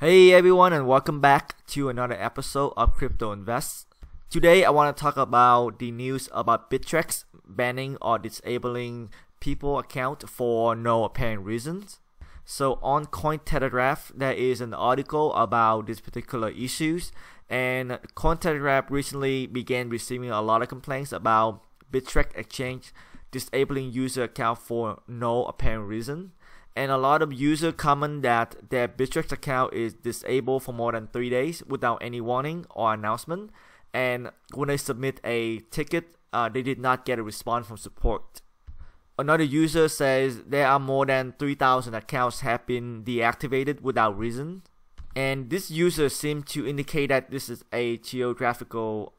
Hey everyone, and welcome back to another episode of Crypto Invest. Today I want to talk about the news about Bittrex banning or disabling people account for no apparent reasons. So on Cointelegraph there is an article about these particular issues, and Cointelegraph recently began receiving a lot of complaints about Bittrex exchange disabling user account for no apparent reason. And a lot of users comment that their Bittrex account is disabled for more than 3 days without any warning or announcement. And when they submit a ticket, they did not get a response from support. Another user says there are more than 3,000 accounts have been deactivated without reason. And this user seemed to indicate that this is a geographical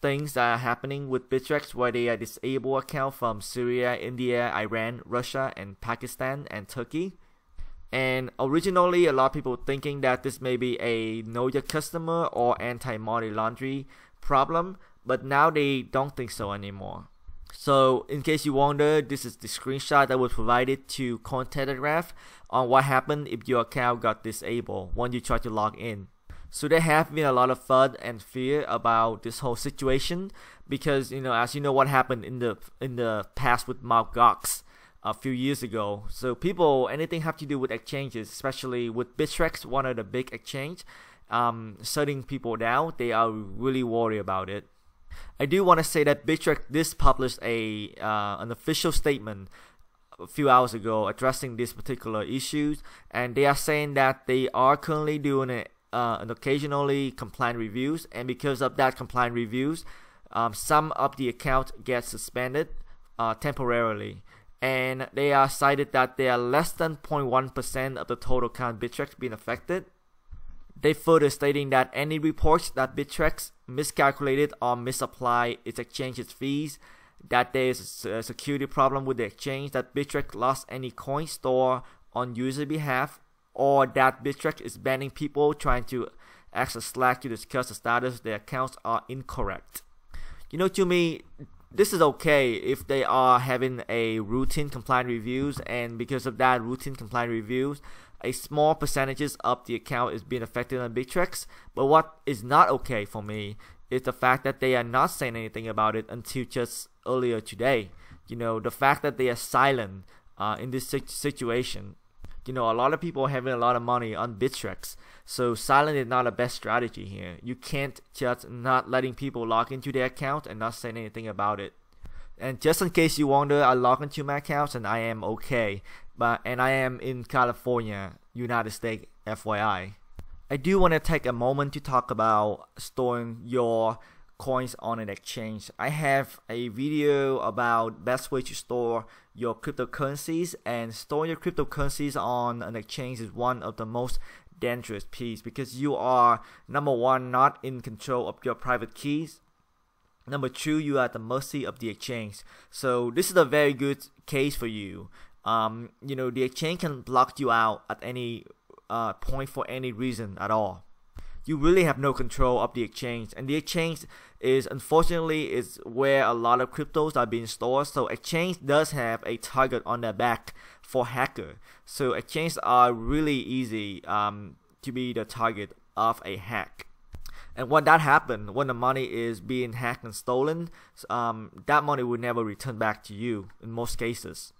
things that are happening with Bittrex, where they disable account from Syria, India, Iran, Russia, and Pakistan and Turkey. And originally, a lot of people thinking that this may be a know your customer or anti-money laundering problem, but now they don't think so anymore. So in case you wonder, this is the screenshot that was provided to Cointelegraph on what happened if your account got disabled when you try to log in. So there have been a lot of FUD and fear about this whole situation because, as you know, what happened in the past with Mt. Gox a few years ago. So people, anything have to do with exchanges, especially with Bittrex, one of the big exchange, shutting people down, they are really worried about it. I do want to say that Bittrex did publish an official statement a few hours ago addressing these particular issues, and they are saying that they are currently doing an occasionally compliant reviews, and because of that compliant reviews, some of the account get suspended temporarily, and they are cited that they are less than 0.1% of the total account Bittrex being affected. They further stating that any reports that Bittrex miscalculated or misapplied its exchange's fees, that there is a security problem with the exchange, that Bittrex lost any coin store on user behalf, or that Bittrex is banning people trying to access Slack to discuss the status of their accounts are incorrect. To me, this is okay if they are having a routine compliant reviews, and because of that routine compliant reviews, a small percentages of the account is being affected on Bittrex. But what is not okay for me is the fact that they are not saying anything about it until just earlier today. The fact that they are silent in this situation. A lot of people are having a lot of money on Bittrex, so silent is not the best strategy here. You can't just not letting people log into their account and not saying anything about it. And just in case you wonder, I log into my accounts and I am okay, and I am in California, United States, FYI. I do want to take a moment to talk about storing your coins on an exchange. I have a video about best way to store your cryptocurrencies, and storing your cryptocurrencies on an exchange is one of the most dangerous piece because you are, number one, not in control of your private keys. Number two, you are at the mercy of the exchange. So this is a very good case for you. The exchange can block you out at any point for any reason at all. You really have no control of the exchange, and the exchange is, unfortunately, is where a lot of cryptos are being stored. So exchange does have a target on their back for hacker. So exchanges are really easy to be the target of a hack. And when that happens, when the money is being hacked and stolen, that money will never return back to you in most cases.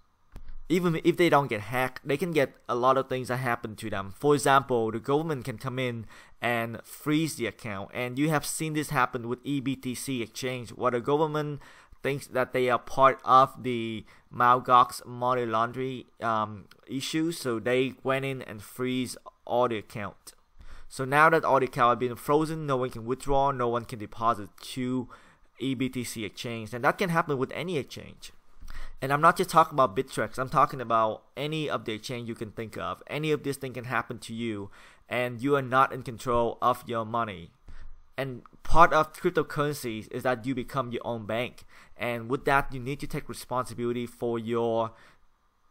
Even if they don't get hacked, they can get a lot of things that happen to them. For example, the government can come in and freeze the account. And you have seen this happen with EBTC exchange, where the government thinks that they are part of the Mt. Gox money laundering issues. So they went in and freeze all the account. So now that all the account have been frozen, no one can withdraw, no one can deposit to EBTC exchange. And that can happen with any exchange. And I'm not just talking about Bittrex, I'm talking about any of the exchange you can think of. Any of this thing can happen to you, and you are not in control of your money. And part of cryptocurrencies is that you become your own bank. And with that, you need to take responsibility for your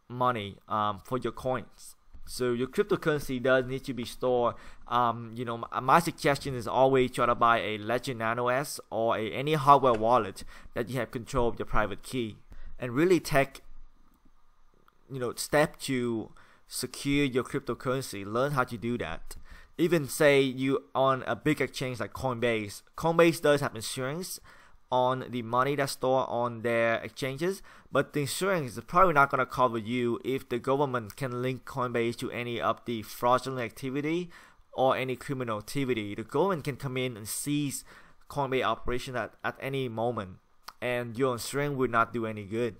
money, for your coins. So your cryptocurrency does need to be stored. My suggestion is always try to buy a Ledger Nano S or any hardware wallet that you have control of your private key, and really take step to secure your cryptocurrency. Learn how to do that. Even say you on a big exchange like Coinbase. Coinbase does have insurance on the money that's stored on their exchanges, but the insurance is probably not going to cover you if the government can link Coinbase to any of the fraudulent activity or any criminal activity. The government can come in and seize Coinbase operation at any moment, and your insurance would not do any good.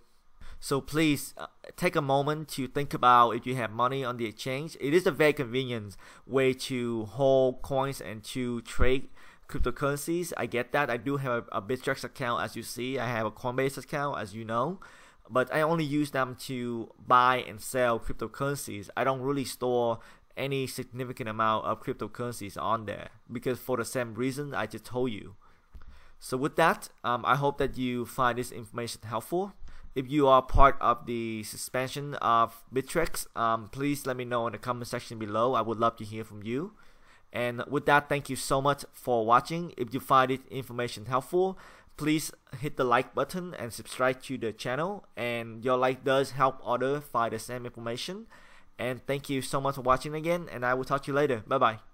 So please take a moment to think about if you have money on the exchange. It is a very convenient way to hold coins and to trade cryptocurrencies. I get that. I do have a Bittrex account, as you see. I have a Coinbase account, as you know, but I only use them to buy and sell cryptocurrencies. I don't really store any significant amount of cryptocurrencies on there because for the same reason I just told you. So with that, I hope that you find this information helpful. If you are part of the suspension of Bittrex, please let me know in the comment section below. I would love to hear from you. And with that, thank you so much for watching. If you find this information helpful, please hit the like button and subscribe to the channel. And your like does help others find the same information. And thank you so much for watching again, and I will talk to you later. Bye bye.